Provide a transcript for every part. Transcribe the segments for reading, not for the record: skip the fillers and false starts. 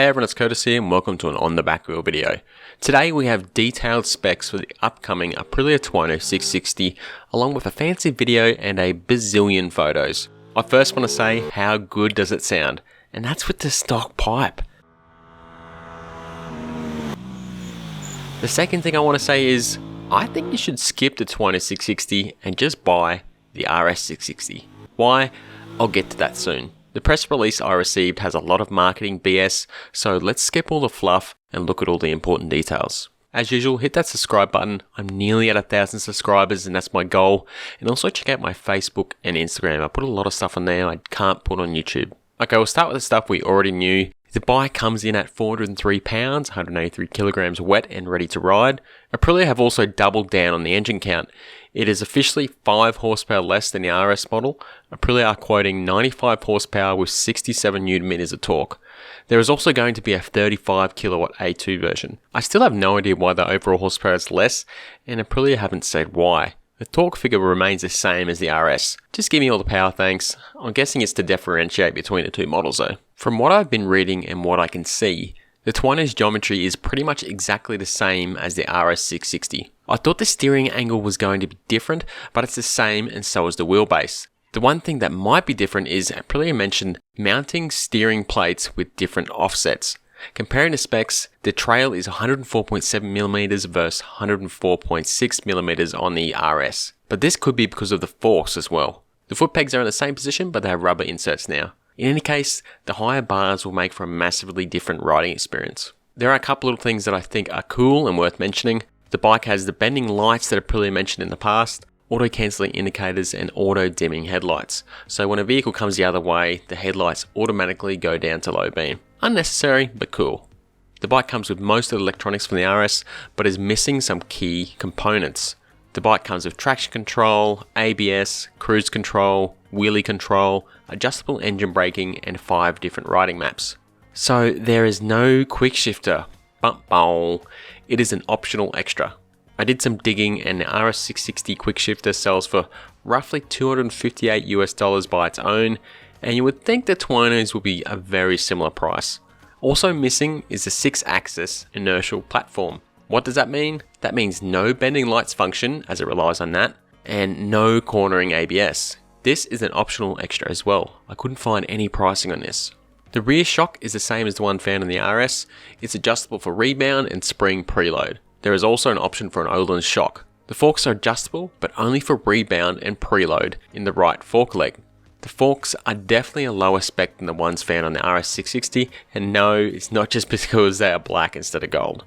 Hey everyone, it's Curtis here and welcome to an On The Back Wheel video. Today we have detailed specs for the upcoming Aprilia Tuono 660 along with a fancy video and a bazillion photos. I first want to say, how good does it sound? And that's with the stock pipe. The second thing I want to say is, I think you should skip the Tuono 660 and just buy the RS660. Why? I'll get to that soon. The press release I received has a lot of marketing BS, so let's skip all the fluff and look at all the important details. As usual, hit that subscribe button. I'm nearly at 1,000 subscribers and that's my goal. And also check out my Facebook and Instagram. I put a lot of stuff on there I can't put on YouTube. Okay, we'll start with the stuff we already knew. The bike comes in at 403 pounds, 183 kilograms wet and ready to ride. Aprilia have also doubled down on the engine count. It is officially 5 horsepower less than the RS model. Aprilia are quoting 95 horsepower with 67 Nm of torque. There is also going to be a 35 kilowatt A2 version. I still have no idea why the overall horsepower is less, and Aprilia haven't said why. The torque figure remains the same as the RS. Just give me all the power thanks. I'm guessing it's to differentiate between the two models though. From what I've been reading and what I can see, the Tuono's geometry is pretty much exactly the same as the RS660. I thought the steering angle was going to be different, but it's the same and so is the wheelbase. The one thing that might be different is Aprilia mentioned mounting steering plates with different offsets. Comparing the specs, the trail is 104.7mm versus 104.6mm on the RS. But this could be because of the forks as well. The foot pegs are in the same position, but they have rubber inserts now. In any case, the higher bars will make for a massively different riding experience. There are a couple little things that I think are cool and worth mentioning. The bike has the bending lights that Aprilia mentioned in the past, auto-cancelling indicators and auto-dimming headlights. So when a vehicle comes the other way, the headlights automatically go down to low beam. Unnecessary, but cool. The bike comes with most of the electronics from the RS, but is missing some key components. The bike comes with traction control, ABS, cruise control, wheelie control, adjustable engine braking, and 5 different riding maps. So there is no quick shifter. It is an optional extra. I did some digging and the RS660 quick shifter sells for roughly $258 US by its own, and you would think the Tuonos will be a very similar price. Also missing is the 6-axis inertial platform. What does that mean? That means no bending lights function, as it relies on that, and no cornering ABS. This is an optional extra as well. I couldn't find any pricing on this. The rear shock is the same as the one found in the RS. It's adjustable for rebound and spring preload. There is also an option for an Öhlins shock. The forks are adjustable, but only for rebound and preload in the right fork leg. The forks are definitely a lower spec than the ones found on the RS660, and no, it's not just because they are black instead of gold.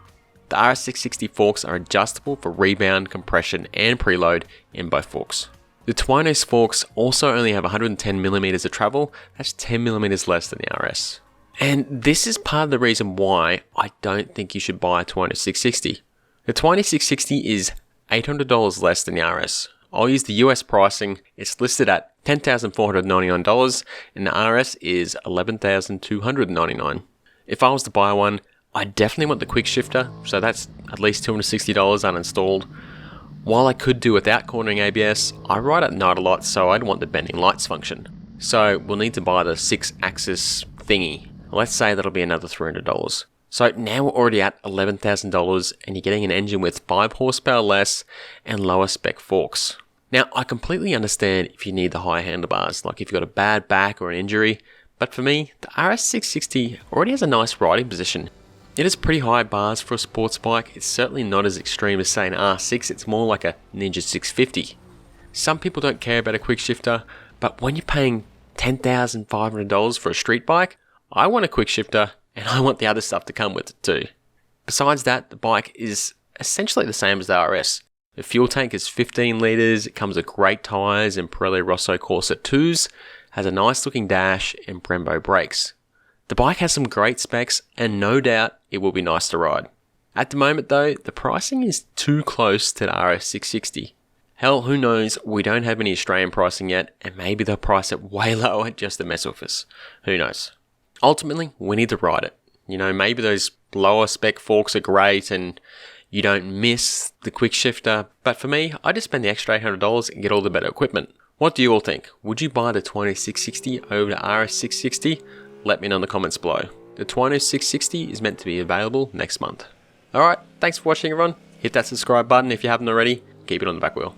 The RS660 forks are adjustable for rebound, compression, and preload in both forks. The Tuono's forks also only have 110mm of travel, that's 10mm less than the RS. And this is part of the reason why I don't think you should buy a Tuono 660. The Tuono 660 is $800 less than the RS. I'll use the US pricing, it's listed at $10,499 and the RS is $11,299. If I was to buy one, I definitely want the quick shifter, so that's at least $260 uninstalled. While I could do without cornering ABS, I ride at night a lot, so I'd want the bending lights function. So we'll need to buy the 6-axis thingy. Let's say that'll be another $300. So now we're already at $11,000 and you're getting an engine with 5 horsepower less and lower spec forks. Now I completely understand if you need the high handlebars, like if you've got a bad back or an injury, but for me, the RS660 already has a nice riding position. It has pretty high bars for a sports bike. It's certainly not as extreme as say an R6, it's more like a Ninja 650. Some people don't care about a quick shifter, but when you're paying $10,500 for a street bike, I want a quick shifter and I want the other stuff to come with it too. Besides that, the bike is essentially the same as the RS. The fuel tank is 15 litres, it comes with great tyres and Pirelli Rosso Corsa 2s, has a nice looking dash and Brembo brakes. The bike has some great specs and no doubt it will be nice to ride. At the moment though, the pricing is too close to the RS660. Hell, who knows, we don't have any Australian pricing yet and maybe they'll price it way lower just to mess with us. Who knows? Ultimately, we need to ride it. You know, maybe those lower spec forks are great and you don't miss the quick shifter, but for me, I just spend the extra $800 and get all the better equipment. What do you all think? Would you buy the Tuono 660 over the RS660? Let me know in the comments below. The Tuono 660 is meant to be available next month. Alright, thanks for watching everyone. Hit that subscribe button if you haven't already. Keep it on the back wheel.